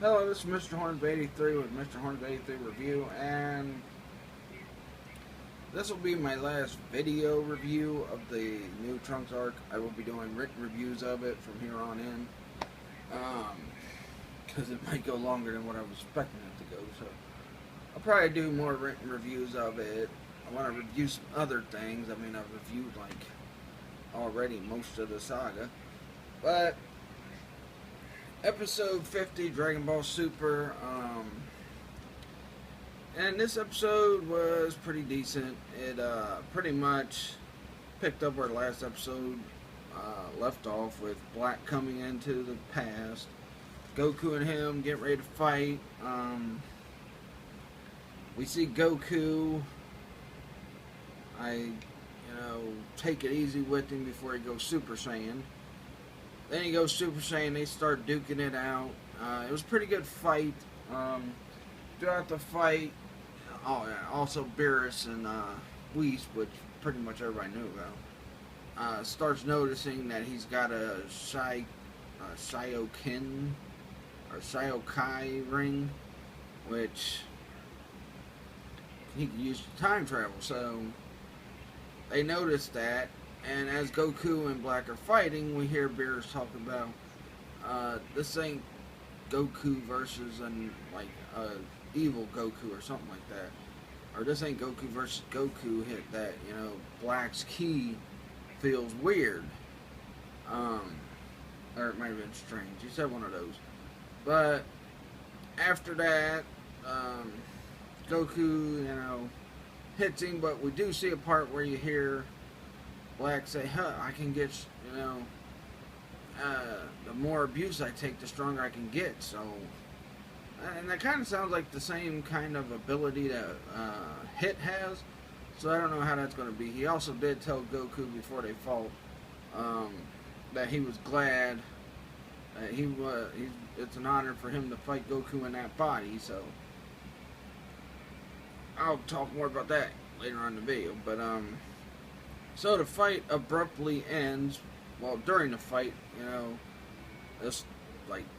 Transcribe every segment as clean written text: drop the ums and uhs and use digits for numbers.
Hello, this is Mr. Hornsby 83 with Mr. Hornsby 83 Review, and this will be my last video review of the new Trunks arc. I will be doing written reviews of it from here on in, because it might go longer than what I was expecting it to go, so I'll probably do more written reviews of it. I want to review some other things. I mean, I've reviewed, like, already most of the saga, but episode 50, Dragon Ball Super, and this episode was pretty decent. It pretty much picked up where the last episode left off, with Black coming into the past, Goku and him getting ready to fight. We see Goku, take it easy with him before he goes Super Saiyan. Then he goes Super Saiyan, they start duking it out. It was a pretty good fight. Throughout the fight, also Beerus and Whis, which pretty much everybody knew about, starts noticing that he's got a Shiokin or Shiokai ring, which he can use to time travel. So they notice that. And as Goku and Black are fighting, we hear Beerus talk about, this ain't Goku versus evil Goku or something like that. Or this ain't Goku versus Goku, hit that, Black's ki feels weird. Or it might have been strange. He said one of those. But after that, Goku, hits him, but we do see a part where you hear Black say, I can get, the more abuse I take, the stronger I can get. So, and that kind of sounds like the same kind of ability that Hit has. So I don't know how that's going to be. He also did tell Goku before they fought that he was glad that it's an honor for him to fight Goku in that body. So I'll talk more about that later on in the video. But so the fight abruptly ends. Well, during the fight, this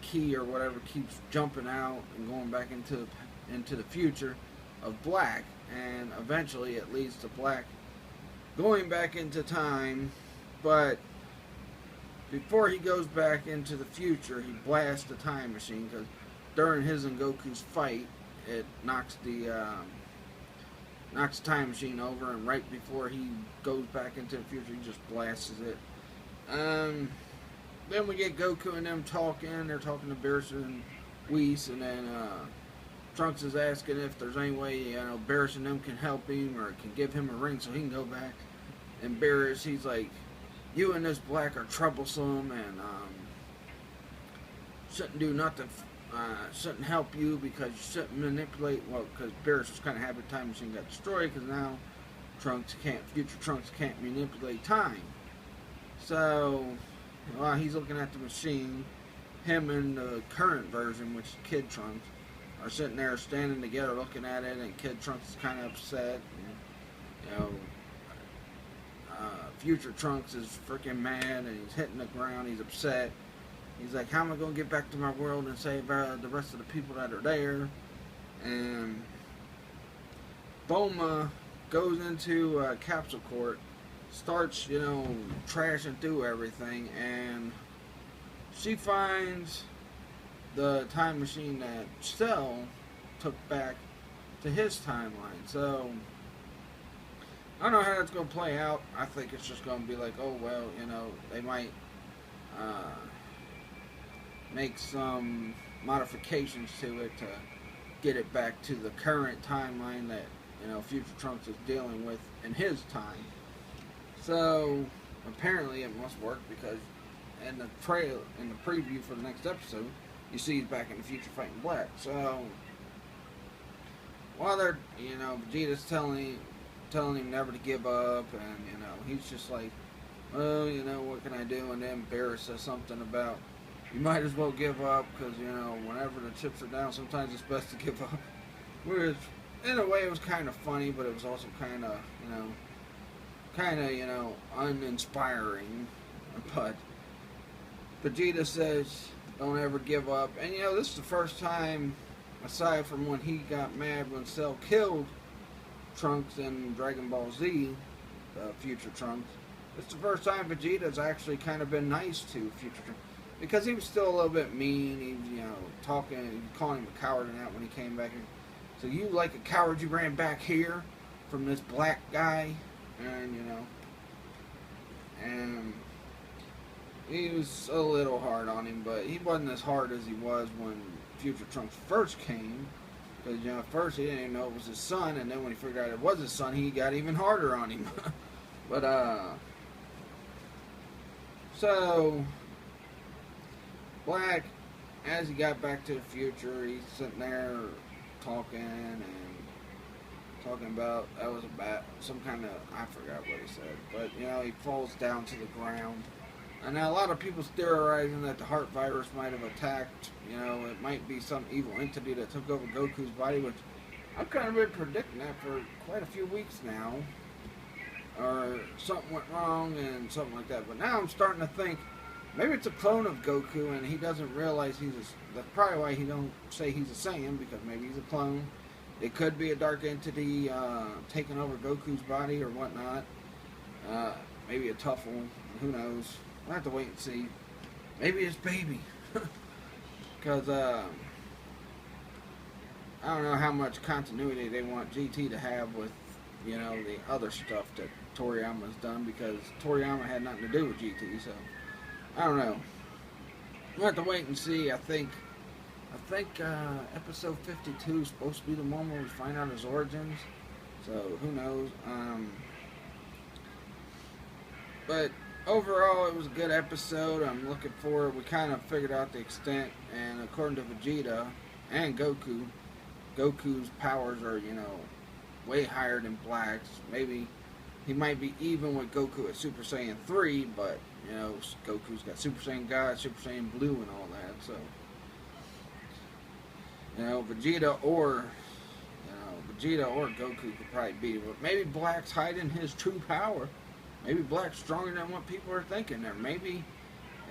ki or whatever keeps jumping out and going back into the future of Black, and eventually it leads to Black going back into time. But before he goes back into the future, he blasts the time machine, because during his and Goku's fight, it knocks the time machine over, and right before he goes back into the future, he just blasts it. Then we get Goku and them talking. They're talking to Beerus and Whis, and then Trunks is asking if there's any way Beerus and them can help him or can give him a ring so he can go back. And Beerus, he's like, you and this Black are troublesome and shouldn't do nothing. Shouldn't help you because you shouldn't manipulate. Well, because Beerus was kind of happy the time machine got destroyed, because now future Trunks can't manipulate time. So while he's looking at the machine, him and the current version, which is Kid Trunks, are sitting there standing together looking at it, and Kid Trunks is kind of upset. And, future Trunks is freaking mad, and he's hitting the ground. He's upset. He's like, how am I going to get back to my world and save the rest of the people that are there? And Bulma goes into Capsule Court, starts, trashing through everything, and she finds the time machine that Cell took back to his timeline. So I don't know how that's going to play out. I think it's just going to be like, oh, well, they might make some modifications to it to get it back to the current timeline that, future Trunks is dealing with in his time. So apparently it must work, because in the preview for the next episode, you see he's back in the future fighting Black. So while they're, Vegeta's telling him never to give up, and he's just like, well, what can I do? And then Beerus says something about, you might as well give up, because whenever the chips are down, sometimes it's best to give up. Whereas in a way it was kind of funny, but it was also kind of kind of, uninspiring. But Vegeta says, don't ever give up. And, this is the first time, aside from when he got mad when Cell killed Trunks in Dragon Ball Z, Future Trunks, it's the first time Vegeta's actually kind of been nice to Future Trunks. Because he was still a little bit mean. He was, talking, calling him a coward and that when he came back. So you like a coward, you ran back here from this black guy. And he was a little hard on him, but he wasn't as hard as he was when Future Trunks first came. Because, at first he didn't even know it was his son, and then when he figured out it was his son, he got even harder on him. But, so, Black, as he got back to the future, he's sitting there talking about that was some kind of, I forgot what he said, but he falls down to the ground, and now a lot of people theorizing that the heart virus might have attacked, it might be some evil entity that took over Goku's body, which I've kind of been predicting that for quite a few weeks now, or something went wrong and something like that. But now I'm starting to think maybe it's a clone of Goku and he doesn't realize that's probably why he don't say he's a Saiyan, because maybe he's a clone. It could be a dark entity taking over Goku's body or whatnot. Maybe a Tuffle. Who knows? We'll have to wait and see. Maybe it's baby. Because I don't know how much continuity they want GT to have with, the other stuff that Toriyama's done, because Toriyama had nothing to do with GT, so I don't know. We'll have to wait and see. I think episode 52 is supposed to be the one where we find out his origins, so who knows. But overall, it was a good episode. I'm looking forward. We kind of figured out the extent, and according to Vegeta and Goku's powers are, way higher than Black's. Maybe he might be even with Goku at Super Saiyan 3, but, Goku's got Super Saiyan God, Super Saiyan Blue, and all that, so, Vegeta or Goku could probably beat him, but maybe Black's hiding his true power. Maybe Black's stronger than what people are thinking there. Maybe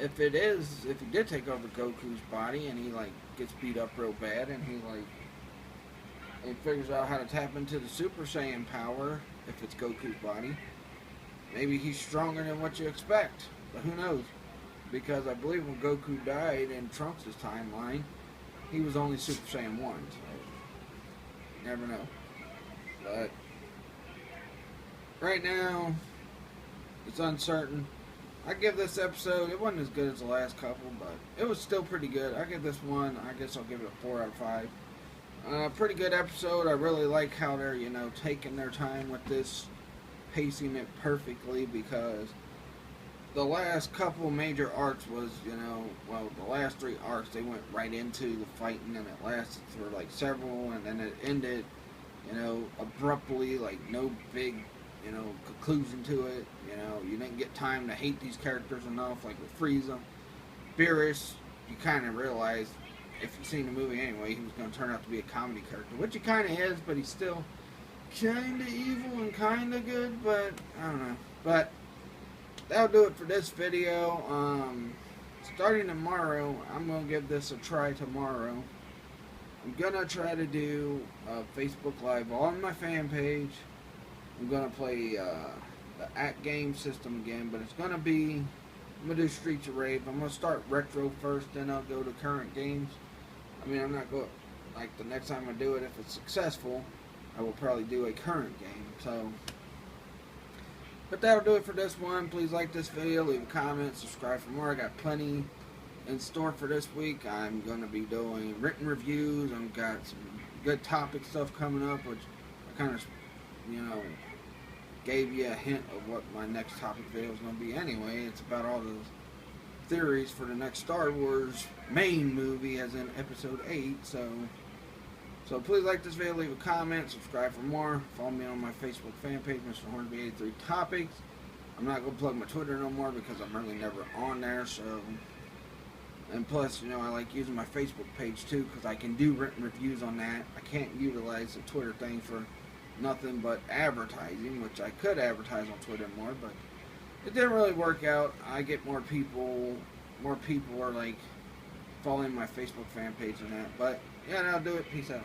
if he did take over Goku's body and he, gets beat up real bad and he figures out how to tap into the Super Saiyan power, if it's Goku's body, maybe he's stronger than what you expect. But who knows? Because I believe when Goku died in Trunks' timeline, he was only Super Saiyan 1, so you never know. But right now, it's uncertain. I give this episode, it wasn't as good as the last couple, but it was still pretty good. I give this one, I guess I'll give it a 4 out of 5. Pretty good episode. I really like how they're, taking their time with this, pacing it perfectly, because the last couple major arcs was, the last 3 arcs, they went right into the fighting, and it lasted for, several, and then it ended, abruptly, no big, conclusion to it. You didn't get time to hate these characters enough, like with Frieza. Beerus, you kind of realized, if you've seen the movie anyway, he was going to turn out to be a comedy character, which he kind of is, but he's still kind of evil and kind of good, but I don't know. But that'll do it for this video. Starting tomorrow, I'm going to give this a try tomorrow. I'm going to try to do a Facebook Live on my fan page. I'm going to play the at-game system again, but it's going to be, I'm going to do Streets of Rage. I'm going to start retro first, then I'll go to current games. I mean, I'm not going, the next time I do it, if it's successful, I will probably do a current game, so. But that'll do it for this one. Please like this video, leave a comment, subscribe for more. I got plenty in store for this week. I'm going to be doing written reviews. I've got some good topic stuff coming up, which I kind of, gave you a hint of what my next topic video is going to be anyway. It's about all the theories for the next Star Wars main movie, as in episode 8, so please like this video, leave a comment, subscribe for more, follow me on my Facebook fan page, Mr. Hornsby 83 Topics. I'm not going to plug my Twitter no more because I'm really never on there, so, and plus, I like using my Facebook page too, because I can do written reviews on that. I can't utilize the Twitter thing for nothing but advertising, which I could advertise on Twitter more, but it didn't really work out. I get more people are like following my Facebook fan page and that. But yeah, now do it. Peace out.